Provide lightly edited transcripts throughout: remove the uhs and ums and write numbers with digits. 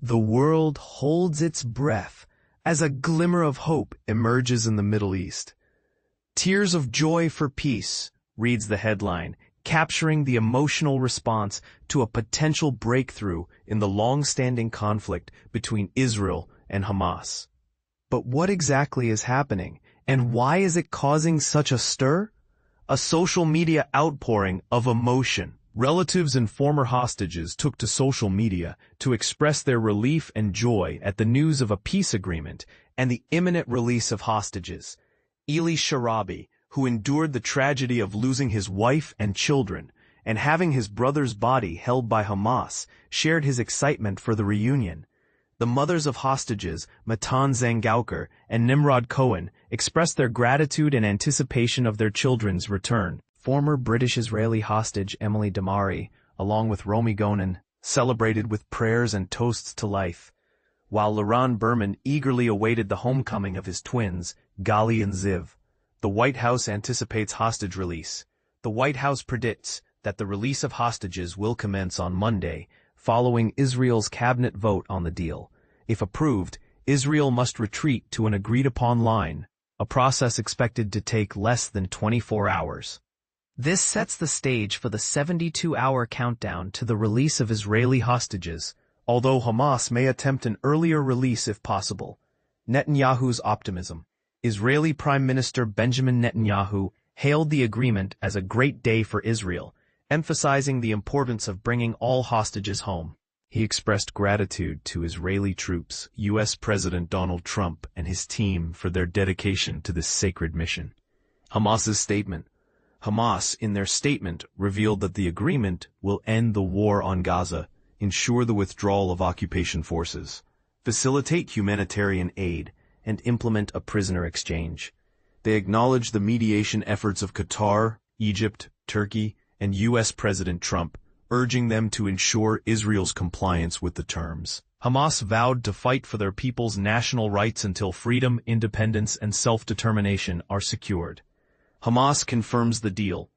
The world holds its breath as a glimmer of hope emerges in the Middle East. "Tears of joy for peace," reads the headline, capturing the emotional response to a potential breakthrough in the long-standing conflict between Israel and Hamas. But what exactly is happening, and why is it causing such a stir? A social media outpouring of emotion. Relatives and former hostages took to social media to express their relief and joy at the news of a peace agreement and the imminent release of hostages. Eli Sharabi, who endured the tragedy of losing his wife and children and having his brother's body held by Hamas, shared his excitement for the reunion. The mothers of hostages, Matan Zangaukar and Nimrod Cohen, expressed their gratitude and anticipation of their children's return. Former British-Israeli hostage Emily Damari, along with Romy Gonen, celebrated with prayers and toasts to life, while Laron Berman eagerly awaited the homecoming of his twins, Gali and Ziv. The White House anticipates hostage release. The White House predicts that the release of hostages will commence on Monday, following Israel's cabinet vote on the deal. If approved, Israel must retreat to an agreed-upon line, a process expected to take less than 24 hours. This sets the stage for the 72-hour countdown to the release of Israeli hostages, although Hamas may attempt an earlier release if possible. Netanyahu's optimism. Israeli Prime Minister Benjamin Netanyahu hailed the agreement as a great day for Israel, emphasizing the importance of bringing all hostages home. He expressed gratitude to Israeli troops, U.S. President Donald Trump, and his team for their dedication to this sacred mission. Hamas's statement. Hamas, in their statement, revealed that the agreement will end the war on Gaza, ensure the withdrawal of occupation forces, facilitate humanitarian aid, and implement a prisoner exchange. They acknowledged the mediation efforts of Qatar, Egypt, Turkey, and U.S. President Trump, urging them to ensure Israel's compliance with the terms. Hamas vowed to fight for their people's national rights until freedom, independence, and self-determination are secured. Hamas confirms the deal.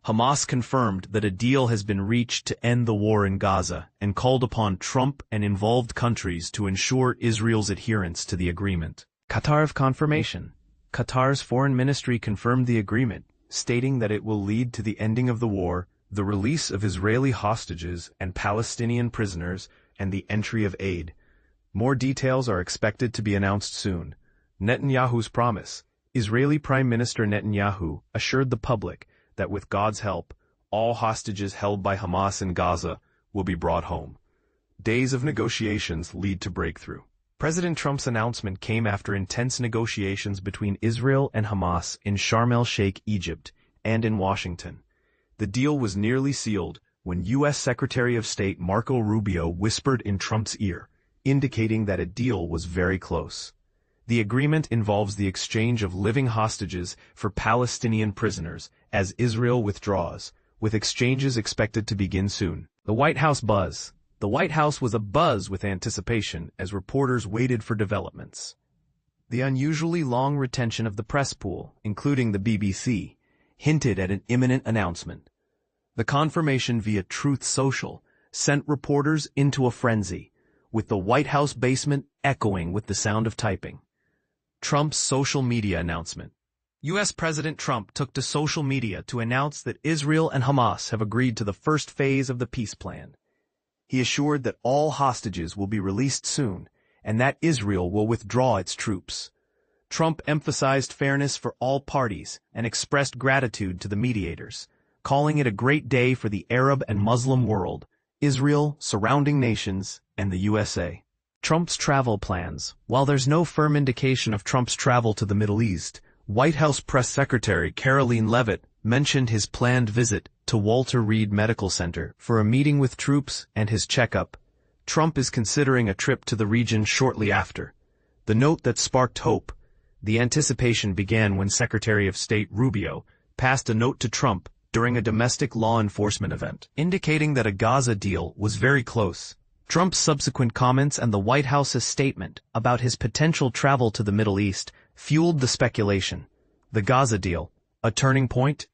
Hamas confirmed that a deal has been reached to end the war in Gaza and called upon Trump and involved countries to ensure Israel's adherence to the agreement. Qatar of confirmation. Qatar's foreign ministry confirmed the agreement, stating that it will lead to the ending of the war, the release of Israeli hostages and Palestinian prisoners, and the entry of aid. More details are expected to be announced soon. Netanyahu's promise. Israeli Prime Minister Netanyahu assured the public that with God's help, all hostages held by Hamas in Gaza will be brought home. Days of negotiations lead to breakthrough. President Trump's announcement came after intense negotiations between Israel and Hamas in Sharm el Sheikh, Egypt, and in Washington. The deal was nearly sealed when U.S. Secretary of State Marco Rubio whispered in Trump's ear, indicating that a deal was very close. The agreement involves the exchange of living hostages for Palestinian prisoners as Israel withdraws, with exchanges expected to begin soon. The White House buzz. The White House was abuzz with anticipation as reporters waited for developments. The unusually long retention of the press pool, including the BBC, hinted at an imminent announcement. The confirmation via Truth Social sent reporters into a frenzy, with the White House basement echoing with the sound of typing. Trump's social media announcement. U.S. President Trump took to social media to announce that Israel and Hamas have agreed to the first phase of the peace plan. He assured that all hostages will be released soon and that Israel will withdraw its troops. Trump emphasized fairness for all parties and expressed gratitude to the mediators, calling it a great day for the Arab and Muslim world, Israel, surrounding nations, and the USA. Trump's travel plans. While there's no firm indication of Trump's travel to the Middle East, White House Press Secretary Caroline Leavitt mentioned his planned visit to Walter Reed Medical Center for a meeting with troops and his checkup. Trump is considering a trip to the region shortly after. The note that sparked hope. The anticipation began when Secretary of State Rubio passed a note to Trump during a domestic law enforcement event, indicating that a Gaza deal was very close. Trump's subsequent comments and the White House's statement about his potential travel to the Middle East fueled the speculation. The Gaza deal, a turning point?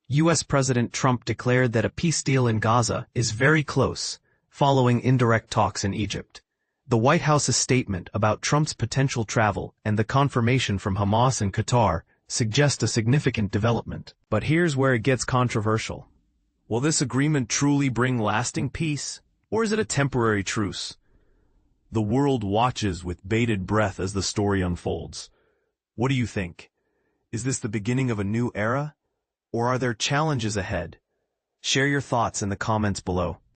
U.S. President Trump declared that a peace deal in Gaza is very close, following indirect talks in Egypt. The White House's statement about Trump's potential travel and the confirmation from Hamas and Qatar suggest a significant development. But here's where it gets controversial. Will this agreement truly bring lasting peace, or is it a temporary truce? The world watches with bated breath as the story unfolds. What do you think? Is this the beginning of a new era, or are there challenges ahead? Share your thoughts in the comments below.